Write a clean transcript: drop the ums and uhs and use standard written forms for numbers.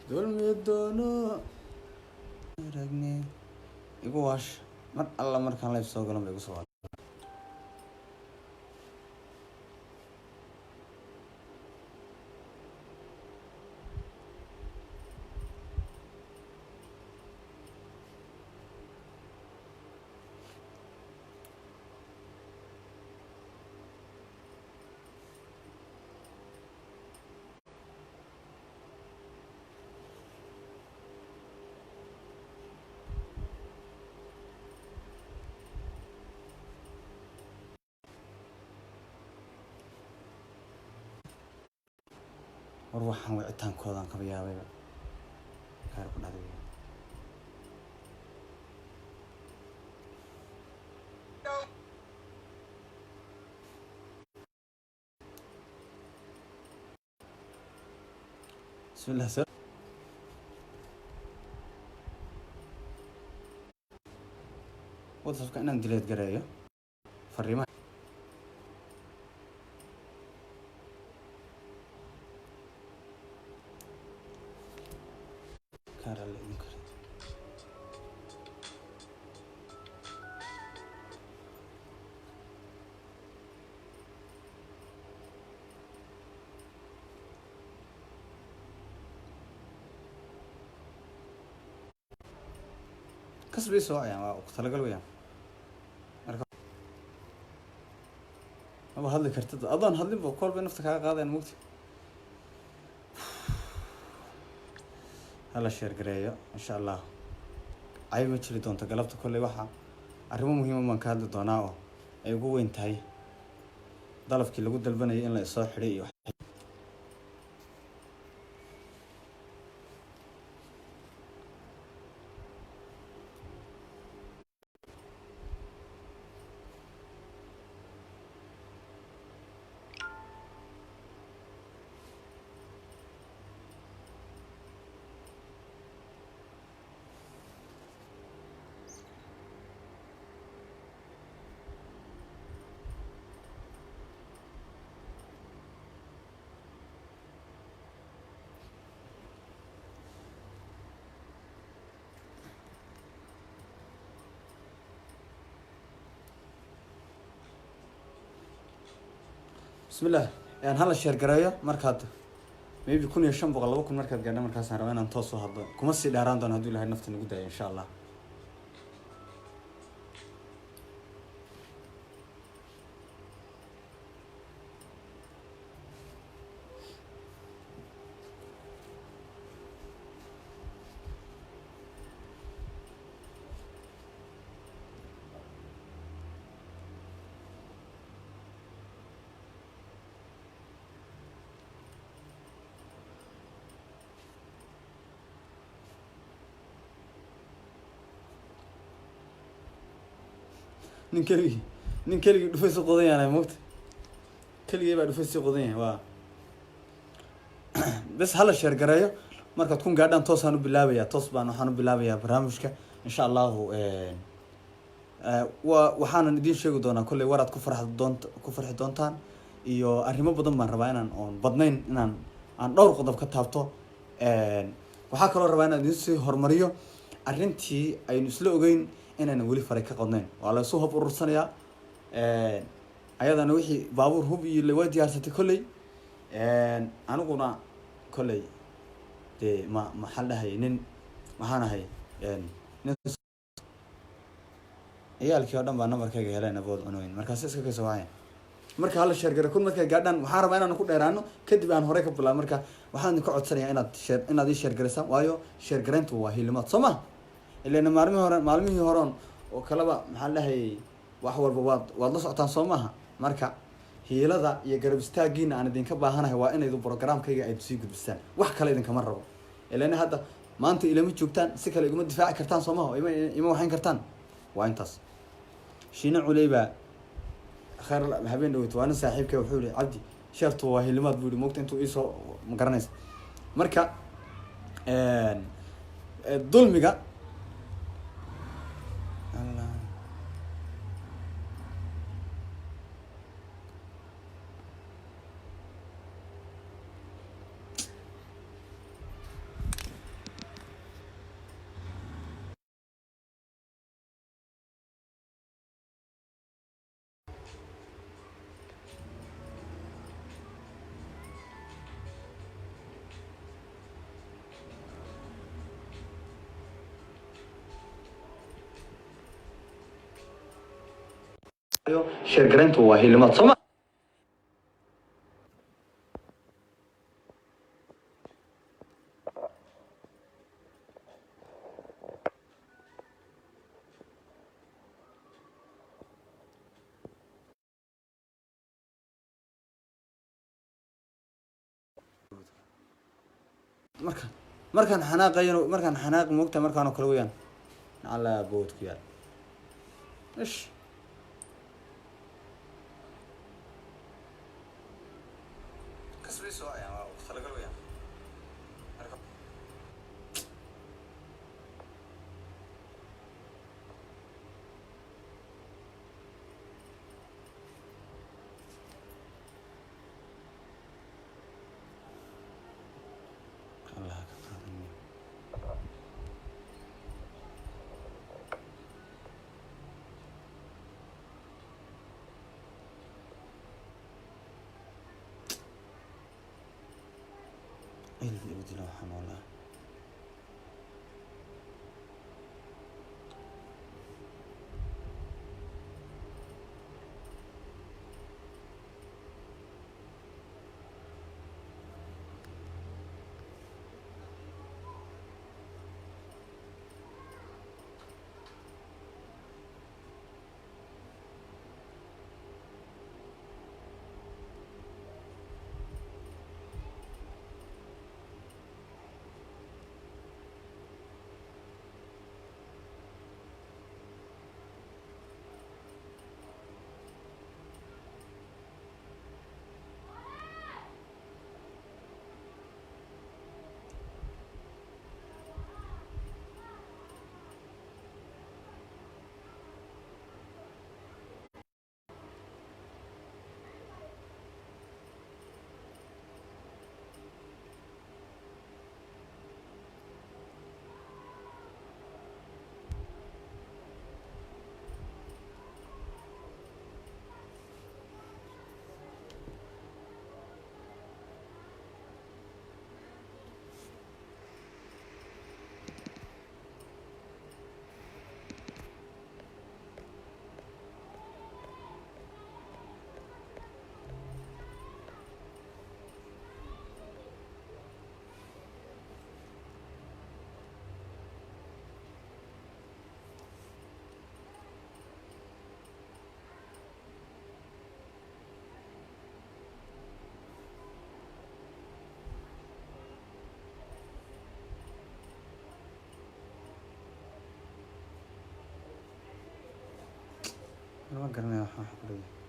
dulmi doono ragne igu wash mar alla markaan live soo galan bay igu soo war waxaan wicitaankoodan qaba yaabayba kaar ku dhacday bismillah sir WhatsApp-ka inaan delete gareeyo fariimaha kasbii soo ayaan waa ku talagal weeyaan marka ma hadli kartid adoon hadlin boo kolba nafta kaaga qaadayaan mugti hala share gareeyo insha Allah ay ma jiri doonto galabta kolley waxa arrimo muhiim ah man ka hadli doonaa oo ay ugu weyn tahay dalabkii lagu dalbanayay in la soo xidhay iyo bismillah aan hala share gareeyo markaad maybe 1500 2000 markaad gaadho markaas aan rabaa inaan toos soo hadlo kuma sii dheeraan doon haddii Ilaahay nafta nagu daayo insha Allah nin keligii dhufay soo qodan yahay moogta keligii baa dhufay soo qodan yahay waa bas hala share gareeyo markaad kun gaadhaan toos aan u bilaabayaa toos baan waxaan u bilaabayaa barnaamijka insha Allah waxaan idin sheegi doonaa kolley waraad ku farxi doontaan iyo arrimo badan baan rabaa inaan oon badnayn inaan dhowr qodob ka taabto waxaa kaloo rabaa inaan idin sii hormariyo arrintii aynu isla ogeyn inaan wali faray ka qodnayn waa la soo hub urursanayaa ayadana wixii baabuur hub iyo la wadiyaarsatay kolley aniguna kolley de ma xal dhahay nin waxaan ahay nin ciyaalkii oo dhan baa nambarkayga heleen abood cunoyn markaas iska ka soo wacay marka hala share gareeyo kun markay gaadhaan waxaan rabaa inaan ku dheeraano kadib aan hore ka bilaabo marka waxaan idin ka codsanayaa inaad ii share gareysaan waayo share gareyntu waa hilimaad soo ma ilaa maalmihii hore oo kalaba maxaa dhahay wax walba waad la socotaan soo maaha marka hiilada iyo garab istaagiina aan idinka baahanahay waa inaydu programkayga ay sii gudbistaan wax kale idinkama rabo ilaa hadda maanta ilama joogtaan si kale iguma difaaci kartaan soo maaha ima waxayn kartaan waa intaas shiina culeyba khayr habeen dhaweyt waana saaxiibkay wuxuu yiri cabdi sheertu waa hilimaad buu yiri moogta intuu isoo ma garanaysa marka dulmiga sheer garayntu waa hilimaad soo ma markaan xanaaqayo markaan xanaaq moogta markaan kala weyaan ala boodku yaal ish kasbiso ayaa waa talagal weyaan اللي بدي لو حمولها ما قرنا يا حبيبي